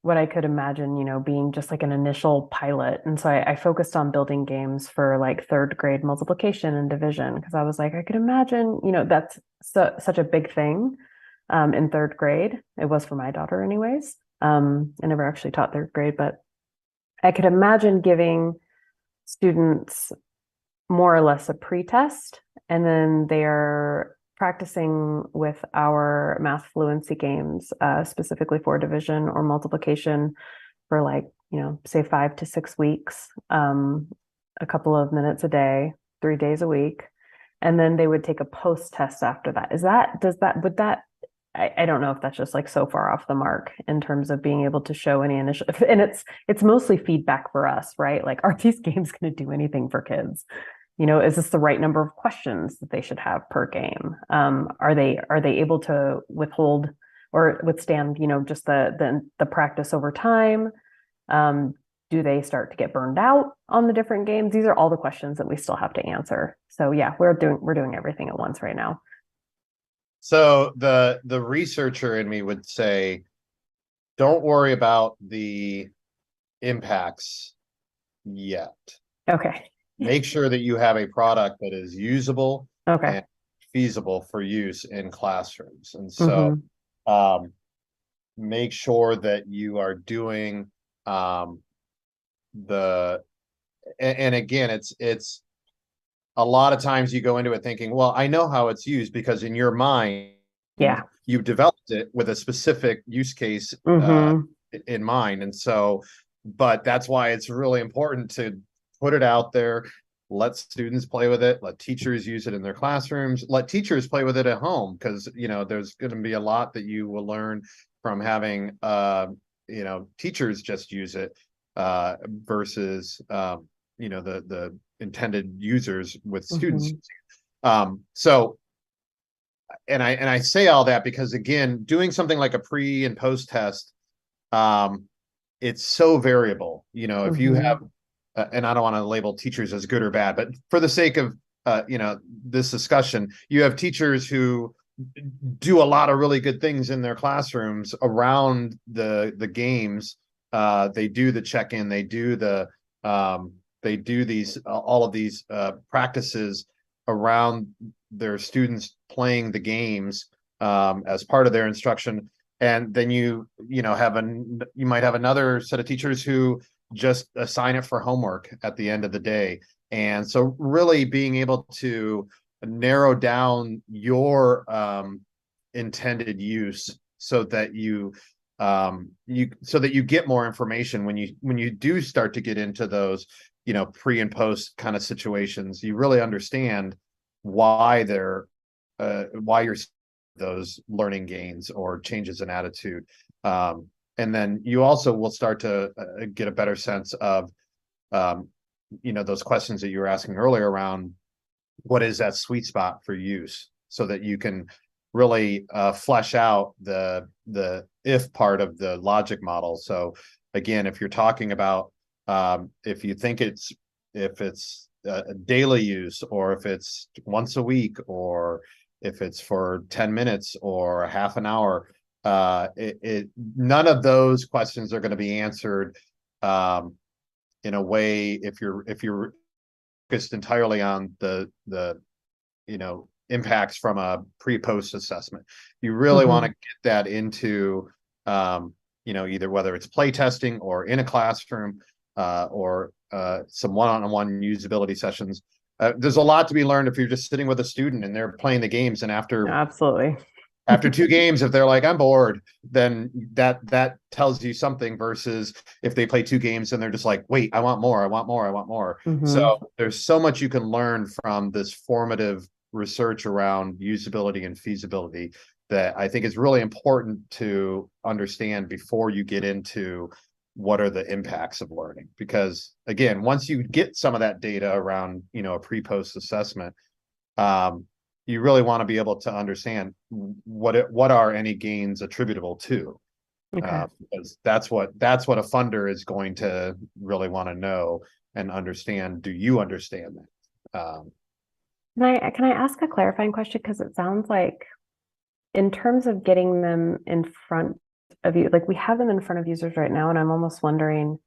Speaker 3: what I could imagine, being just like an initial pilot. And so I focused on building games for like third grade multiplication and division, because I was like, I could imagine, that's such a big thing in third grade. It was for my daughter anyways. I never actually taught third grade, but I could imagine giving students more or less a pretest, and then they're practicing with our math fluency games, specifically for division or multiplication, for like, say 5 to 6 weeks, a couple of minutes a day, 3 days a week. And then they would take a post test after that. I don't know if that's just like so far off the mark in terms of being able to show any initial, and it's mostly feedback for us, right? Like, are these games going to do anything for kids? Is this the right number of questions that they should have per game? Are they able to withhold or withstand, just the practice over time? Do they start to get burned out on the different games? These are all the questions that we still have to answer. So yeah, we're doing everything at once right now.
Speaker 2: So the researcher in me would say, don't worry about the impacts yet.
Speaker 3: Okay.
Speaker 2: Make sure that you have a product that is usable
Speaker 3: Okay.
Speaker 2: and feasible for use in classrooms. And so make sure that you are doing and again, it's a lot of times you go into it thinking, well, I know how it's used, because in your mind, you developed it with a specific use case in mind. And so, but that's why it's really important to put it out there, let students play with it, let teachers use it in their classrooms, let teachers play with it at home, because there's going to be a lot that you will learn from having teachers just use it versus the intended users with students.
Speaker 3: Mhm.
Speaker 2: So, and I say all that because, again, doing something like a pre and post test, it's so variable. If you have,
Speaker 3: Mhm.
Speaker 2: and I don't want to label teachers as good or bad, but for the sake of this discussion, you have teachers who do a lot of really good things in their classrooms around the games. They do the check-in, they do these all of these practices around their students playing the games as part of their instruction. And then you might have another set of teachers who just assign it for homework at the end of the day. And so really being able to narrow down your intended use so that you get more information when you do start to get into those pre and post kind of situations. You really understand why you're those learning gains or changes in attitude. And then you also will start to get a better sense of those questions that you were asking earlier around what is that sweet spot for use, so that you can really flesh out the if part of the logic model. So again, if you're talking about if you think if it's a daily use, or if it's once a week, or if it's for 10 minutes or a half an hour, none of those questions are going to be answered in a way if you're focused entirely on the impacts from a pre-post assessment. You really want to get that into either whether it's play testing or in a classroom or some one-on-one usability sessions. There's a lot to be learned if you're just sitting with a student and they're playing the games, and
Speaker 3: Absolutely.
Speaker 2: after two games, if they're like, I'm bored, then that tells you something, versus if they play two games and they're just like, wait, I want more, I want more, I want more. So there's so much you can learn from this formative research around usability and feasibility that I think is really important to understand before you get into what are the impacts of learning. Because again, once you get some of that data around, a pre-post assessment, you really want to be able to understand what are any gains attributable to,
Speaker 3: Okay.
Speaker 2: because that's what a funder is going to really want to know and understand. Do you understand that?
Speaker 3: Can I ask a clarifying question? Because it sounds like in terms of getting them in front of you, like we have them in front of users right now, and I'm almost wondering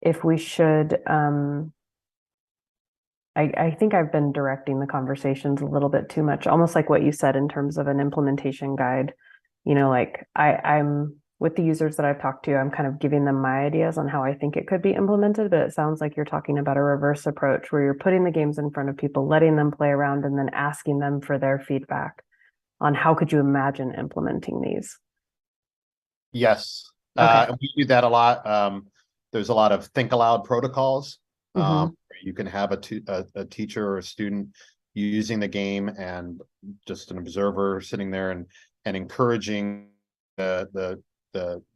Speaker 3: if we should I think I've been directing the conversations a little bit too much, almost like what you said in terms of an implementation guide. Like I'm with the users that I've talked to, I'm kind of giving them my ideas on how I think it could be implemented, but it sounds like you're talking about a reverse approach where you're putting the games in front of people, letting them play around, and then asking them for their feedback on how could you imagine implementing these.
Speaker 2: Yes,
Speaker 3: Okay.
Speaker 2: and we do that a lot. There's a lot of think aloud protocols.
Speaker 3: Mm-hmm.
Speaker 2: You can have a teacher or a student using the game and just an observer sitting there and encouraging the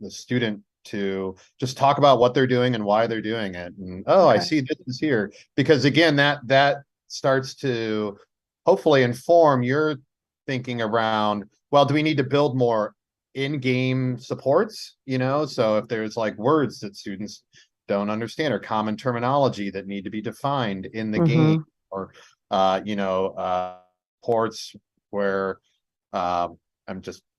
Speaker 2: student to just talk about what they're doing and why they're doing it. And I
Speaker 3: Okay.
Speaker 2: see this is here, because again, that starts to hopefully inform your thinking around, well, do we need to build more in-game supports? So if there's like words that students don't understand or common terminology that need to be defined in the game,
Speaker 3: Mm-hmm.
Speaker 2: or ports where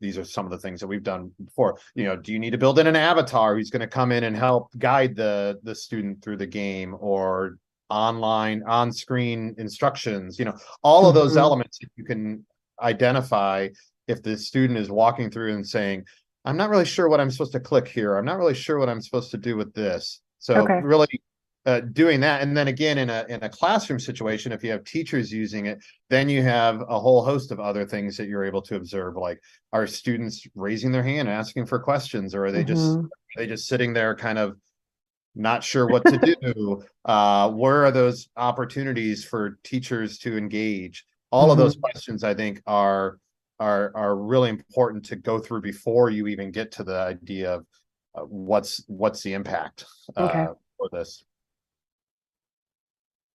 Speaker 2: these are some of the things that we've done before. Do you need to build in an avatar who's going to come in and help guide the student through the game, or online on-screen instructions? All of those
Speaker 3: Mm-hmm.
Speaker 2: elements that you can identify if the student is walking through and saying, I'm not really sure what I'm supposed to click here. I'm not really sure what I'm supposed to do with this. So
Speaker 3: Okay.
Speaker 2: really doing that. And then again, in a classroom situation, if you have teachers using it, then you have a whole host of other things that you're able to observe, like, are students raising their hand and asking for questions, or are they just sitting there kind of not sure what to do? Where are those opportunities for teachers to engage? All of those questions, I think, are really important to go through before you even get to the idea of what's the impact
Speaker 3: Okay.
Speaker 2: for this.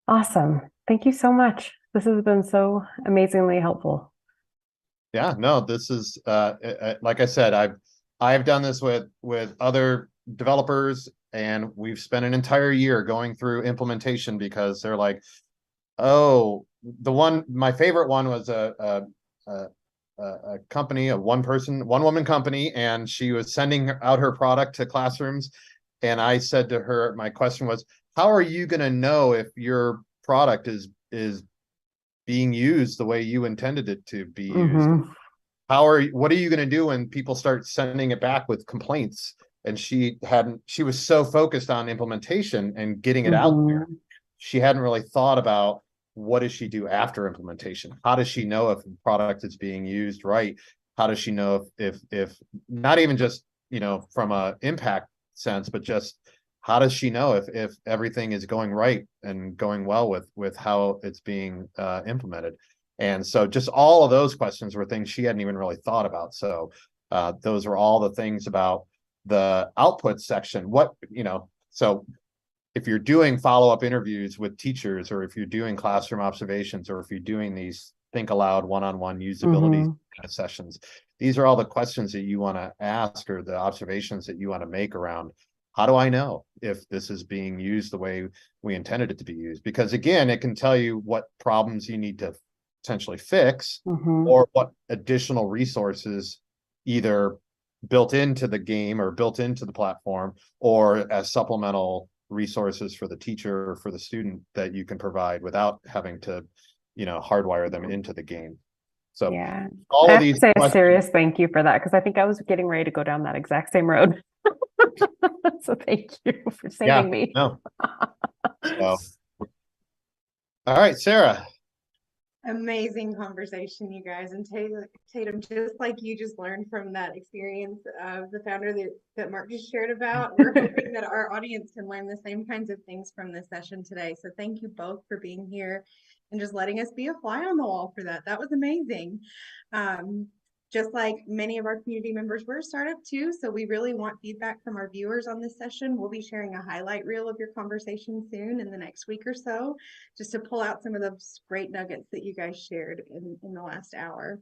Speaker 3: Awesome. Thank you so much. This has been so amazingly helpful.
Speaker 2: Yeah, no, this is like I said, I've done this with other developers, and we've spent an entire year going through implementation because they're like, oh, my favorite one was a company, a one woman company, and she was sending out her product to classrooms. And I said to her, my question was, how are you going to know if your product is being used the way you intended it to be used?
Speaker 3: Mhm.
Speaker 2: What are you going to do when people start sending it back with complaints? And she was so focused on implementation and getting it out there.
Speaker 3: Mhm.
Speaker 2: She hadn't really thought about, what does she do after implementation? How does she know if the product is being used right? How does she know if not even just, from a impact sense, but just how does she know if everything is going right and going well with how it's being implemented? And so just all of those questions were things she hadn't even really thought about. So those were all the things about the output section. So if you're doing follow-up interviews with teachers, or if you're doing classroom observations, or if you're doing these think aloud one-on-one usability sessions, these are all the questions that you want to ask, or the observations that you want to make around, how do I know if this is being used the way we intended it to be used? Because again, it can tell you what problems you need to potentially fix, or what additional resources, either built into the game or built into the platform, or as supplemental resources for the teacher or for the student, that you can provide without having to, hardwire them into the game. So
Speaker 3: Yeah.
Speaker 2: all
Speaker 3: I
Speaker 2: of
Speaker 3: have to
Speaker 2: these
Speaker 3: say a
Speaker 2: questions,
Speaker 3: serious thank you for that, because I think I was getting ready to go down that exact same road. So thank you for saving me.
Speaker 2: no. So, all right, Sarah.
Speaker 1: Amazing conversation, you guys. And Tatum, just like you just learned from that experience of the founder that Mark just shared about, we're hoping that our audience can learn the same kinds of things from this session today. So thank you both for being here and just letting us be a fly on the wall for that. That was amazing. Just like many of our community members, we're a startup too, so we really want feedback from our viewers on this session. We'll be sharing a highlight reel of your conversation soon in the next week or so, just to pull out some of those great nuggets that you guys shared in the last hour.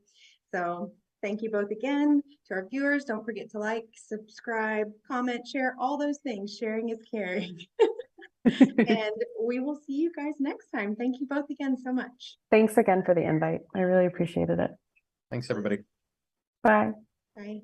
Speaker 1: So thank you both again. To our viewers, don't forget to like, subscribe, comment, share, all those things. Sharing is caring. And we will see you guys next time. Thank you both again so much.
Speaker 3: Thanks again for the invite. I really appreciated it.
Speaker 2: Thanks, everybody.
Speaker 3: Bye.
Speaker 1: Bye.